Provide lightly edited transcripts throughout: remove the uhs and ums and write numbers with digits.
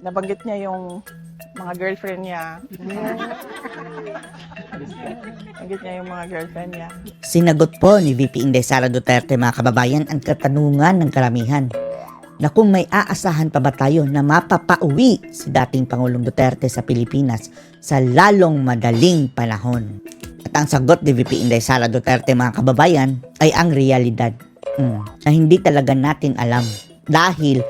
nabanggit niya yung mga girlfriend niya. Nabanggit niya yung mga girlfriend niya. Sinagot po ni VP Inday Sara Duterte, mga kababayan, ang katanungan ng karamihan na kung may aasahan pa ba tayo na mapapauwi si dating Pangulong Duterte sa Pilipinas sa lalong madaling panahon. At ang sagot ni VP Inday Sara Duterte, mga kababayan, ay ang realidad na hindi talaga natin alam dahil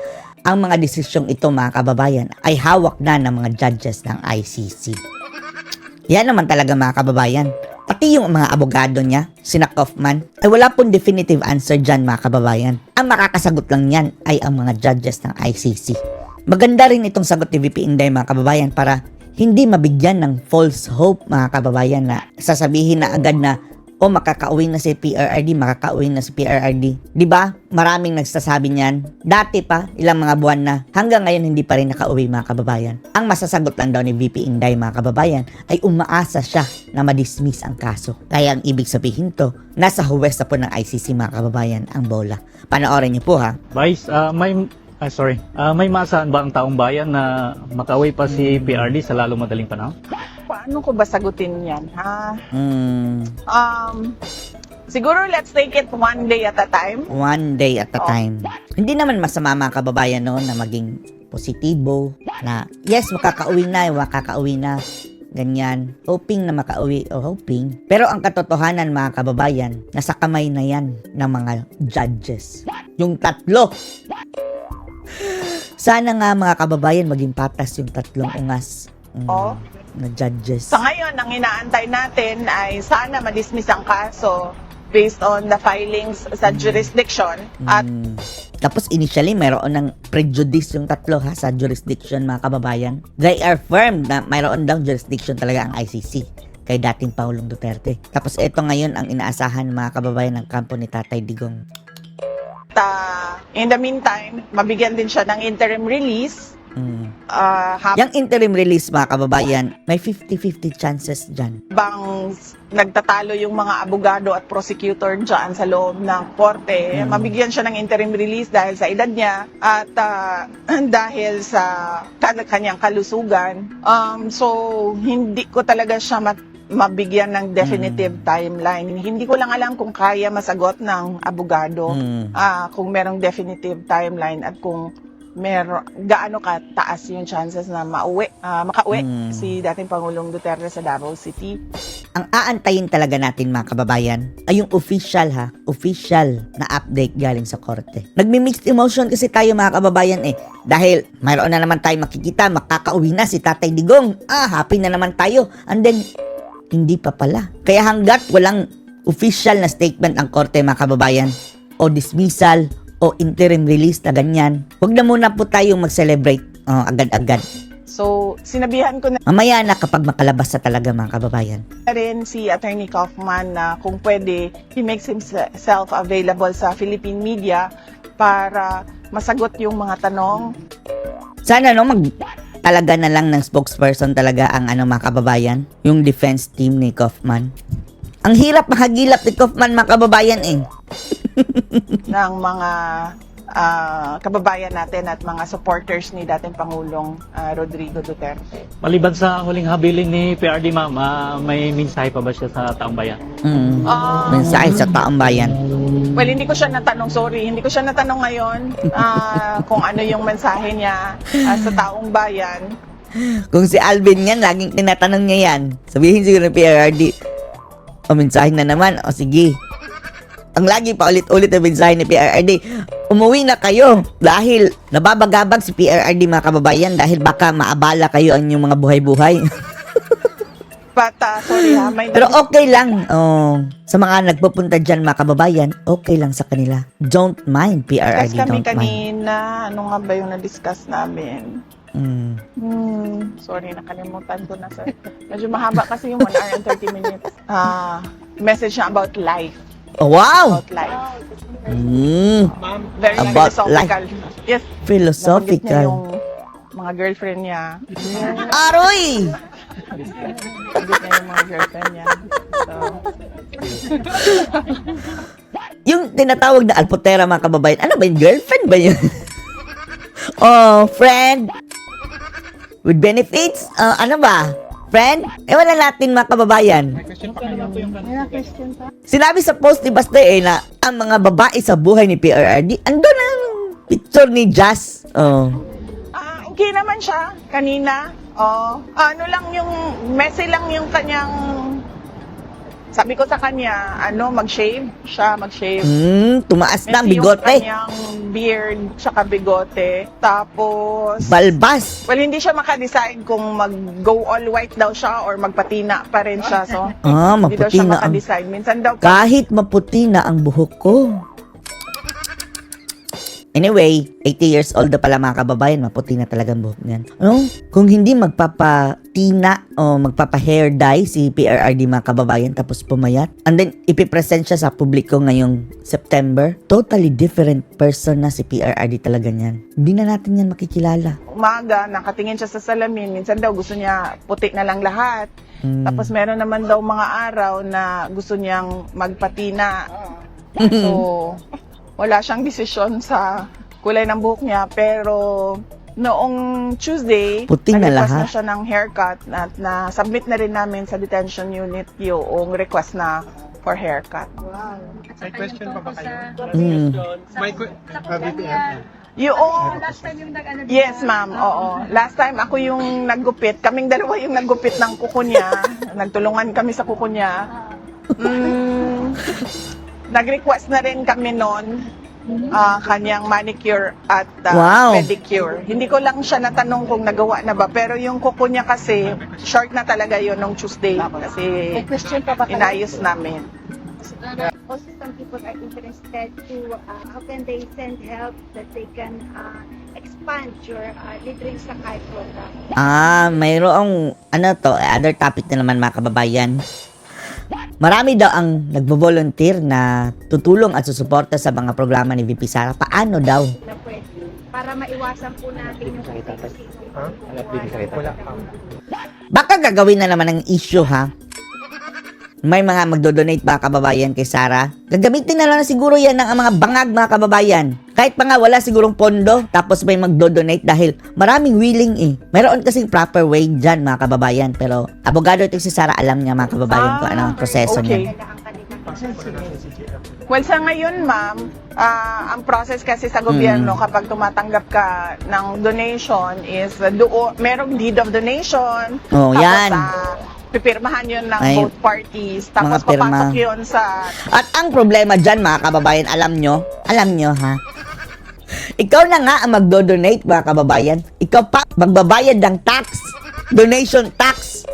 ang mga desisyong ito, mga kababayan, ay hawak na ng mga judges ng ICC. Yan naman talaga, mga kababayan. Pati yung mga abogado niya, sina Kaufman, ay wala pong definitive answer dyan, mga kababayan. Ang makakasagot lang yan ay ang mga judges ng ICC. Maganda rin itong sagot ni VP Inday, mga kababayan, para hindi mabigyan ng false hope, mga kababayan, na sasabihin na agad na makakauwi na si PRRD, makakauwi na si PRRD. Diba? Maraming nagsasabi niyan. Dati pa, ilang mga buwan na, hanggang ngayon hindi pa rin nakauwi, mga kababayan. Ang masasagot lang daw ni VP Inday, mga kababayan, ay umaasa siya na madismiss ang kaso. Kaya ang ibig sabihin to, nasa huwes na po ng ICC, mga kababayan, ang bola. Panoorin niyo po, ha? Vice, may maasahan ba ang taong bayan na makauwi pa si PRD sa lalong madaling panahon? Paano ko ba sagutin yan, ha? Siguro let's take it one day at a time. One day at a time. Hindi naman masama, mga kababayan, no, na maging positibo, na yes, makakauwi na, ganyan. Hoping na makauwi o hoping. Pero ang katotohanan, mga kababayan, nasa kamay na yan ng mga judges. Yung tatlo. Sana nga, mga kababayan, maging patas yung tatlong ungas na judges. Sa ngayon, ang inaantay natin ay sana madismiss ang kaso based on the filings sa jurisdiction. At tapos initially, mayroon ng prejudice yung tatlo, ha, sa jurisdiction, mga kababayan. They are firm na mayroon daw jurisdiction talaga ang ICC kay dating Pangulong Duterte. Tapos ito ngayon ang inaasahan, mga kababayan, ng kampo ni Tatay Digong. In the meantime, mabigyan din siya ng interim release. Yung interim release, mga kababayan, may 50-50 chances dyan. Habang nagtatalo yung mga abogado at prosecutor dyan sa loob ng korte, mabigyan siya ng interim release dahil sa edad niya at dahil sa kanyang kalusugan. So, hindi ko talaga siya mabigyan ng definitive timeline. Hindi ko lang alam kung kaya masagot ng abogado kung merong definitive timeline at kung gaano kataas yung chances na makauwi si dating Pangulong Duterte sa Davao City. Ang aantayin talaga natin, mga kababayan, ay yung official na update galing sa korte. Nagmi-mixed emotion kasi tayo, mga kababayan, dahil mayroon na naman tayo makikita, makakauwi na si Tatay Digong. Happy na naman tayo. And then, hindi pa pala. Kaya hanggat walang official na statement ang korte, mga kababayan, o dismissal, o interim release na ganyan, huwag na muna po tayong mag-celebrate agad-agad. So, sinabihan ko na Mamaya na kapag makalabas na talaga, mga kababayan. rin si Attorney Kaufman na kung pwede, he makes himself available sa Philippine media para masagot yung mga tanong. Sana talaga na lang ng spokesperson talaga ang mga kababayan, yung defense team ni Kaufman. Ang hirap makagilap ni Kaufman, mga kababayan ng mga kababayan natin at mga supporters ni dating Pangulong Rodrigo Duterte. Maliban sa huling habilin ni PRD, ma'am, may mensahe pa ba siya sa taong bayan? Mensahe sa taong bayan. Well, hindi ko siya natanong, sorry. Hindi ko siya natanong ngayon kung ano yung mensahe niya sa taong bayan. Kung si Alvin yan, laging tinatanong niya yan. Sabihin siguro ng PRRD, mensahe na naman, sige. Ang lagi pa ulit-ulit na mensahe ni PRRD, umuwi na kayo dahil nababagabag si PRRD, mga kababayan, dahil baka maabala kayo ang inyong mga buhay-buhay. But, sorry ha, may Pero okay lang. Sa mga nagpupunta dyan, mga kababayan, okay lang sa kanila. Don't mind, PRRD, kami don't mind. kanina. Ano nga ba yung na-discuss namin? Sorry, nakalimutan ko na. Medyo mahaba kasi yung 1 hour and 30 minutes. Message niya about life. Oh, wow! About life. Very About philosophical. Yes. Philosophical. Nabanggit niya yung mga girlfriend niya. Aroy! Nabanggit niya yung mga girlfriend niya. So, Yung tinatawag na alpotera, mga kababayan, ano ba yun? Girlfriend ba yun? Friend. with benefits? Ano ba? Friend? Ewan na natin mga kababayan. Sinabi sa post ni Basta na ang mga babae sa buhay ni PRRD, andun ang picture ni Jazz. Okay naman siya kanina. Ano lang yung messy lang yung kanyang, sabi ko sa kanya, mag-shave siya, mag-shave. Tumaas na ang Messy yung bigote. kanyang beard, tsaka bigote. Tapos, Balbas. well, hindi siya makadecide kung mag-go all white daw siya or magpatina pa rin siya. So, hindi daw Maputi siya na ang... makadecide. Minsan daw, Kahit maputi na ang buhok ko. Anyway, 80 years old na pala mga kababayan, maputi na talagang buhok niyan. Kung hindi magpapatina o magpapa-hair dye si PRRD mga kababayan tapos pumayat, and then ipipresent siya sa publiko ngayong September, totally different person na si PRRD talaga niyan. Hindi na natin yan makikilala. umaga, nakatingin siya sa salamin. Minsan daw gusto niya puti na lang lahat. Tapos meron naman daw mga araw na gusto niyang magpatina. So, wala siyang desisyon sa kulay ng buhok niya. Pero noong Tuesday, Puti na nag-request lahat. na siya ng haircut at na-submit na rin namin sa detention unit yung request na for haircut. May question pa ba kayo? May BPM. Yung Last time yung nag-ano dito. yes, ma'am. Oo. Last time ako yung naggupit. Kaming dalawa yung naggupit ng kuko niya. Nagtulungan kami sa kuko niya. Nag-request na rin kami noon kanyang manicure at Wow. pedicure. Hindi ko lang siya natanong kung nagawa na ba. Pero yung kuko niya kasi, short na talaga yun nung Tuesday. Kasi May question pa ba kayo? inayos namin. Also, some people are interested to how can they send help that they can expand your Libreng Sakay program. Mayroong, other topic na naman mga kababayan. Marami daw ang nagbo-volunteer na tutulong at susuporta sa mga programa ni VP Sara. Paano daw? Na pwede para maiwasan po natin yung Wala pa. Baka gagawin na naman ng issue ha. May mga magdo-donate ba kababayan kay Sara? Gagamitin na lang siguro yan ng mga bangag mga kababayan. Kahit pa nga wala sigurong pondo, tapos may magdo-donate dahil maraming willing eh. Mayroon kasing proper way dyan mga kababayan. Pero abogado ito si Sara, alam niya mga kababayan kung ano ang proseso okay. niya. Well, sa ngayon, ma'am, ang process kasi sa gobyerno kapag tumatanggap ka ng donation is merong deed of donation. Oh, tapos, yan. Pipirmahan yun ng Ay, both parties. Tapos mga pirma. papasok yun sa... At ang problema dyan mga kababayan, alam nyo ha? Ikaw na nga ang magdo-donate mga kababayan. Ikaw pa magbabayad ng tax, donation tax,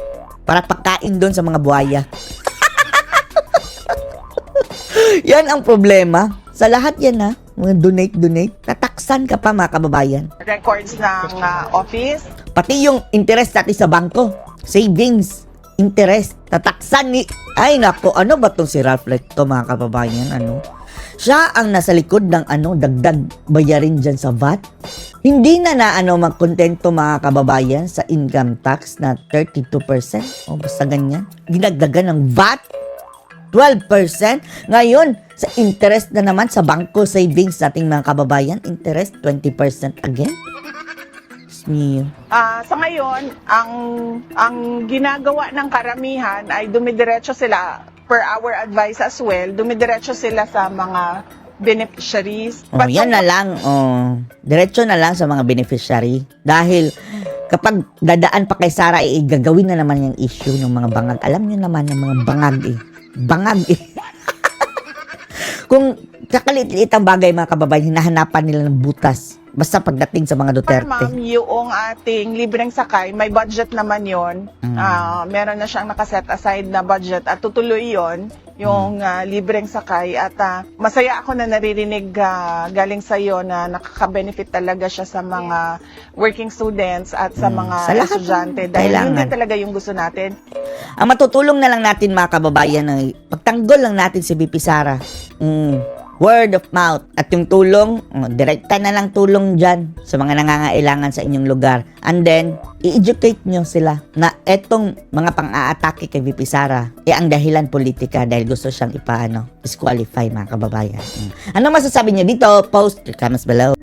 para pagkain doon sa mga buhaya. Yan ang problema. Sa lahat yan ha, mga donate, tataksan ka pa mga kababayan. records ng office. Pati yung interest natin sa bangko, savings, interest, tataksan ni... Ay nako, ano ba tong si Ralph Recto mga kababayan? Siya ang nasa likod ng dagdag bayarin dyan sa VAT. Hindi na magkontento mga kababayan sa income tax na 32%. O basta ganyan. Ginagdagan ng VAT, 12%. Ngayon, sa interest na naman sa bangko savings nating mga kababayan, interest 20% again. Mio. Sa ngayon, ang ginagawa ng karamihan ay dumidiretso sila, per our advice as well, dumidiretso sila sa mga beneficiaries. But Yan na lang. Diretso na lang sa mga beneficiary. Dahil kapag dadaan pa kay Sara, gagawin na naman yung issue ng mga bangag. Alam niyo naman yung mga bangag eh. Bangag eh. Kung kakaliit-liit ang bagay mga kababayan, hinahanapan nila ng butas. Basta pagdating sa mga Duterte. Ma'am, yung ating libreng sakay, may budget naman yon. Meron na siyang nakaset aside na budget at tutuloy yon yung libreng sakay. At masaya ako na naririnig galing sa iyo na nakaka-benefit talaga siya sa mga working students at sa mga Sa lahat estudyante. ng Dahil yun kailangan. din talaga yung gusto natin. Ang matutulong na lang natin mga kababayan ay pagtanggol lang natin si BP Sara. Word of mouth. At yung tulong, direkta na lang tulong dyan sa mga nangangailangan sa inyong lugar. And then, i-educate nyo sila na etong mga pang-aatake kay VP Sara ang dahilan politika dahil gusto siyang disqualify mga kababayan. Ano masasabi nyo dito? Post your comments below.